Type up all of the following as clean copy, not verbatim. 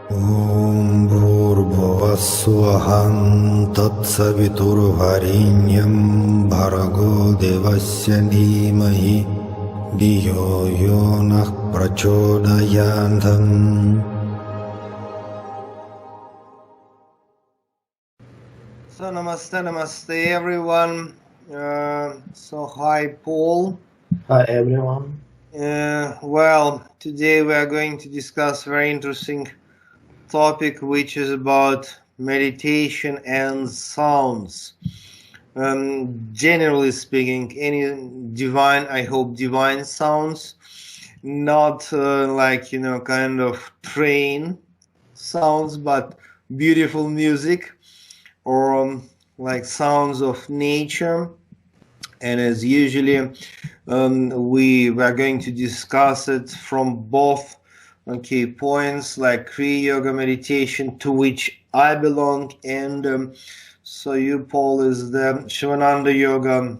Om Bhurбhuvah Tatsaviturvarenyam Bhargo Devasya Dhimahi Dhiyo Yonah Prachodayantam. So namaste everyone. So hi Paul. Hi everyone. Well, today we are going to discuss a very interesting topic, which is about meditation and sounds. Generally speaking, any divine sounds, not kind of train sounds, but beautiful music or like sounds of nature. And as usually, we are going to discuss it from both key points, like Kriya yoga meditation, to which I belong, and so you, Paul, is the sivanandayoga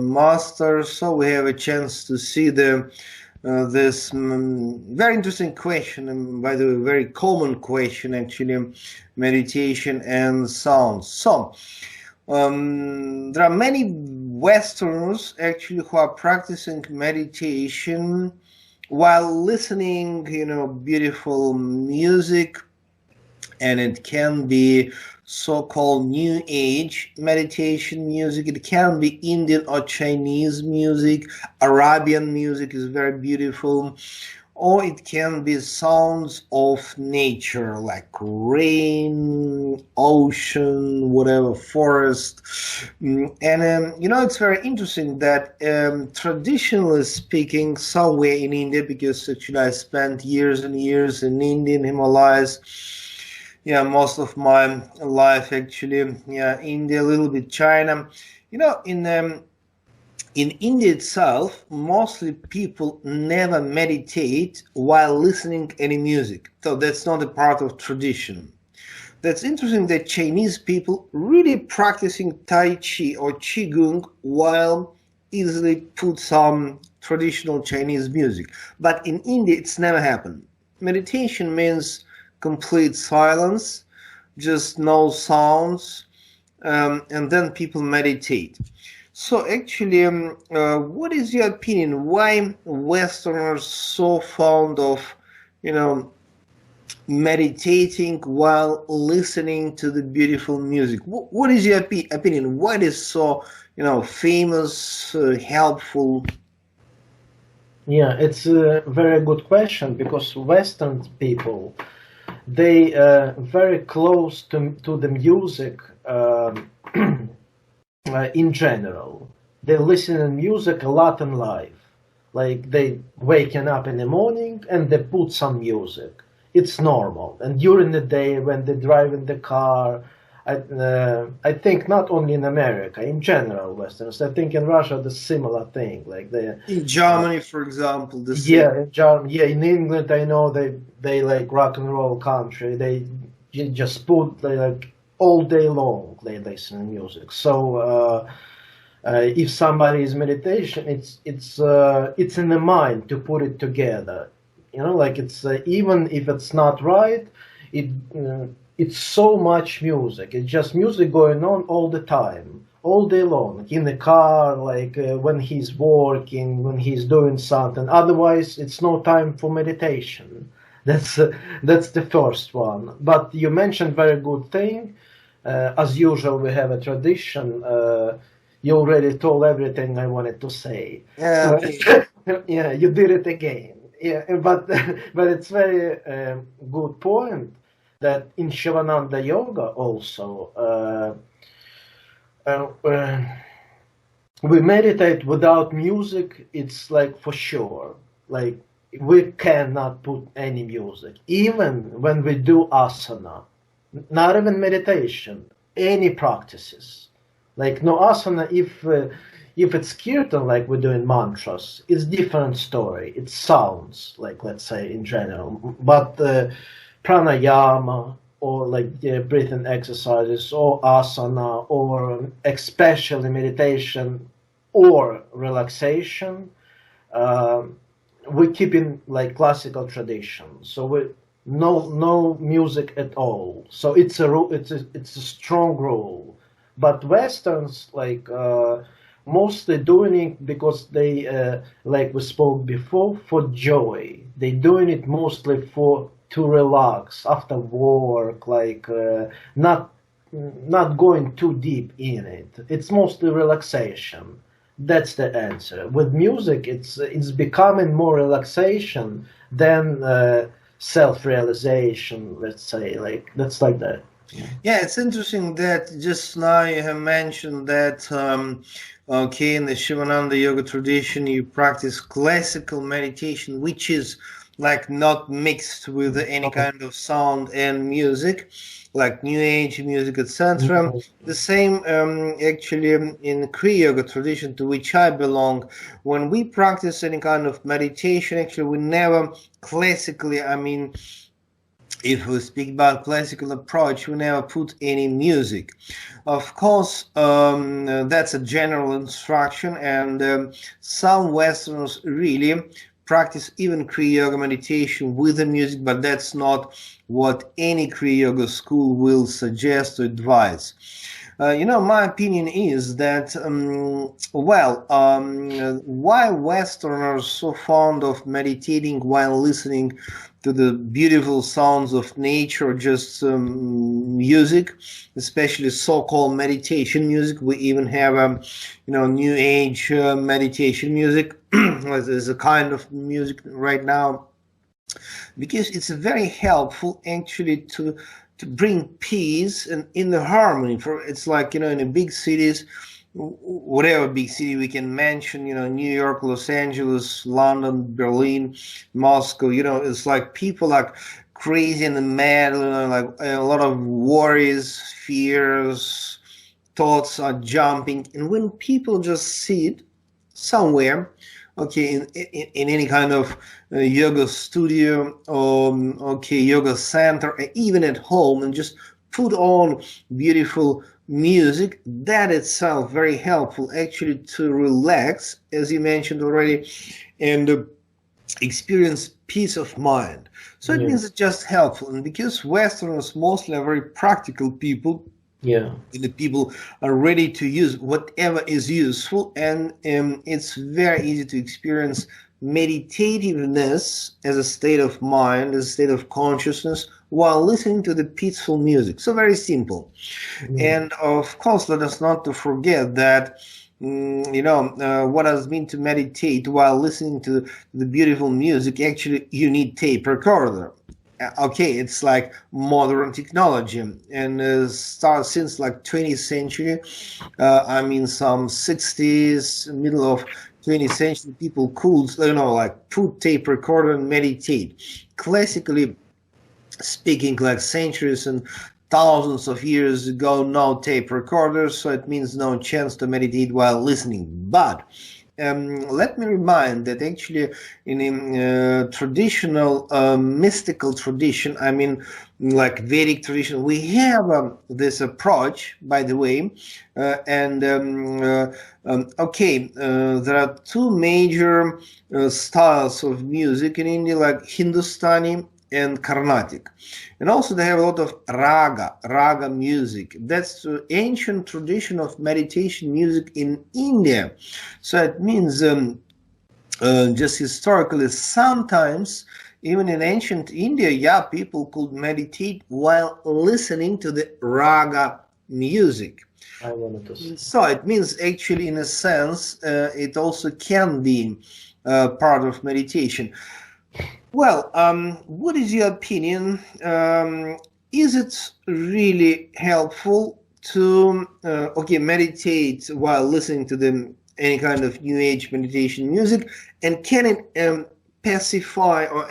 master. So we have a chance to see this very interesting question, and by the way, very common question actually, meditation and sounds. So there are many Westerners actually who are practicing meditation while listening, beautiful music, and it can be so-called New Age meditation music. It can be Indian or Chinese music. Arabian music is very beautiful. Or it can be sounds of nature, like rain, ocean, whatever, forest. And it's very interesting that traditionally speaking, somewhere in India, because actually I spent years and years in Indian Himalayas, most of my life actually, India, a little bit China. In India itself, mostly people never meditate while listening any music. So that's not a part of tradition. That's interesting that Chinese people really practicing Tai Chi or Qigong while easily put some traditional Chinese music. But in India, it's never happened. Meditation means complete silence, just no sounds, and then people meditate. So actually, what is your opinion? Why Westerners so fond of, meditating while listening to the beautiful music? What is your opinion? What is so, famous, helpful? Yeah, it's a very good question because Western people, they very close to the music. In general, they listen to music a lot in life. Like they waking up in the morning and they put some music. It's normal. And during the day when they drive in the car, I think not only in America, in general, Westerners. I think in Russia the similar thing. Like they in Germany, for example, the same. Yeah, in Germany, yeah, in England, I know they like rock and roll country. They just put like all day long they listen to music. So if somebody is meditation, it's in the mind to put it together. Like it's even if it's not right, it's so much music. It's just music going on all the time, all day long, in the car, like when he's working, when he's doing something. Otherwise, it's no time for meditation. That's the first one. But you mentioned very good thing. As usual, we have a tradition. You already told everything I wanted to say. Yeah, Yeah, you did it again. Yeah, but it's very good point that in Sivanandayoga also we meditate without music. It's like for sure. Like we cannot put any music, even when we do asana. Not even meditation, any practices. Like no asana, if it's kirtan, like we're doing mantras, it's different story. It sounds like, let's say in general, but pranayama or like breathing exercises or asana or especially meditation or relaxation, we keep in like classical tradition. So we no music at all. So it's a it's a strong rule. But Westerns mostly doing it because they like we spoke before, for joy. They doing it mostly for to relax after work, not going too deep in it. It's mostly relaxation. That's the answer. With music, it's becoming more relaxation than self-realization. Let's say that's like that. Yeah, it's interesting that just now you have mentioned that, okay, in the Shivananda yoga tradition, you practice classical meditation, which is like not mixed with any kind of sound and music, like New Age music, etc. The same actually in Kriya yoga tradition, to which I belong. When we practice any kind of meditation, actually, we never classically, I mean, if we speak about classical approach, we never put any music. Of course, that's a general instruction, and some Westerners really practice even Kriya Yoga meditation with the music, but that's not what any Kriya Yoga school will suggest or advise. My opinion is that, why Westerners so fond of meditating while listening to the beautiful sounds of nature, just music, especially so-called meditation music. We even have, New Age meditation music as a kind of music right now, because it's very helpful actually to bring peace and inner harmony. For it's like in the big cities, whatever big city we can mention, New York, Los Angeles, London, Berlin, Moscow, it's like people are crazy and mad, like a lot of worries, fears, thoughts are jumping. And when people just sit somewhere, okay, in any kind of yoga studio or yoga center, even at home, and just put on beautiful music, that itself very helpful actually to relax, as you mentioned already, and experience peace of mind. So it means it's just helpful. And because Westerners mostly are very practical people, the people are ready to use whatever is useful, and it's very easy to experience meditativeness as a state of mind, as a state of consciousness, while listening to the peaceful music. So very simple. And of course, let us not to forget that what does it mean to meditate while listening to the beautiful music? Actually, you need tape recorder. Okay, it's like modern technology, and starts since like 20th century. Some 60s, middle of 20th century, people could, put tape recorder and meditate. Classically speaking, like centuries and thousands of years ago, no tape recorders, so it means no chance to meditate while listening. But let me remind that actually in traditional mystical tradition, like Vedic tradition, we have this approach, by the way, there are two major styles of music in India, like Hindustani and Carnatic. And also they have a lot of raga music. That's the ancient tradition of meditation music in India. So it means just historically, sometimes even in ancient India, people could meditate while listening to the raga music. So it means actually, in a sense, it also can be part of meditation. Well, what is your opinion? Is it really helpful to meditate while listening to any kind of New Age meditation music, and can it pacify or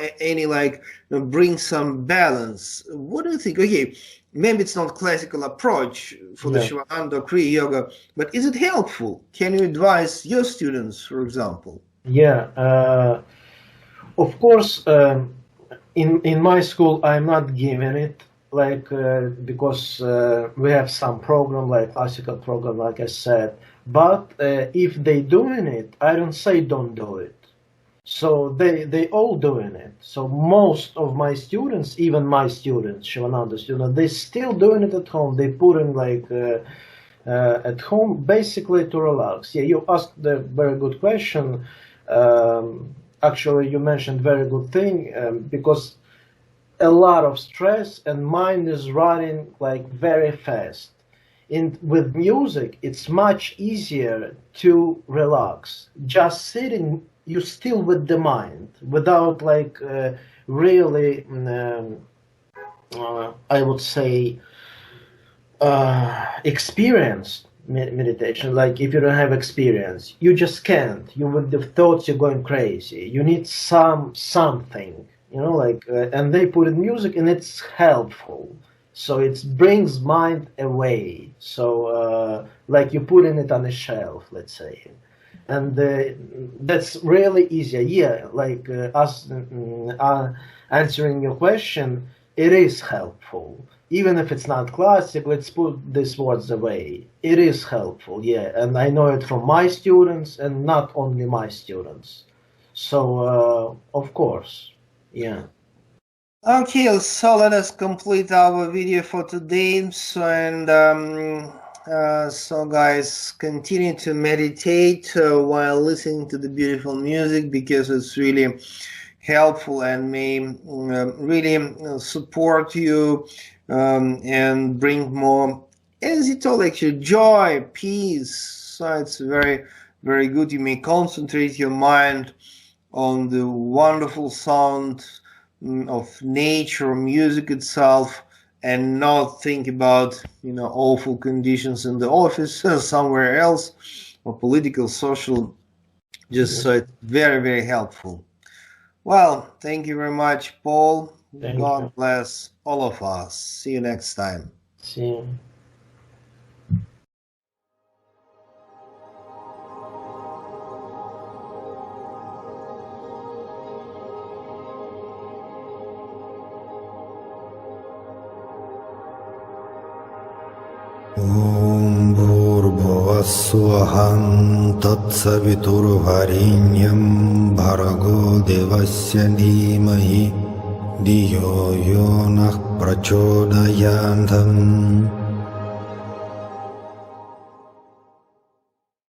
bring some balance? What do you think? Okay, maybe it's not classical approach for the Shivananda or Kriya Yoga, but is it helpful? Can you advise your students, for example? Of course, in my school, I'm not giving it because we have some program, like classical program, like I said. But if they doing it, I don't say don't do it. So they all doing it. So most of my students, even my students, Sivananda students, they still doing it at home. They put in at home basically to relax. Yeah, you asked a very good question. Actually, you mentioned very good thing because a lot of stress and mind is running like very fast. With music, it's much easier to relax. Just sitting, you still with the mind without really, I would say, experienced meditation. Like if you don't have experience, you just can't. You with the thoughts, you're going crazy. You need something, and they put in music, and it's helpful. So it brings mind away. So like you putting it on a shelf, let's say, and that's really easier. Yeah, answering your question, it is helpful. Even if it's not classic, let's put these words away. It is helpful, yeah, and I know it from my students and not only my students. So of course, yeah. Okay, so let us complete our video for today. So guys, continue to meditate while listening to the beautiful music, because it's really helpful and may really support you and bring more, as you told, actually, joy, peace. So it's very, very good. You may concentrate your mind on the wonderful sound of nature, music itself, and not think about awful conditions in the office or somewhere else, or political, social. Just so it's very, very helpful. Well, thank you very much, Paul. God bless all of us. See you next time. See you. ॐ भूर्भुवस्सुवहं तत्सवितुर्वरेण्यं भर्गो देवस्य धीमहि धियो यो नः प्रचोदयात्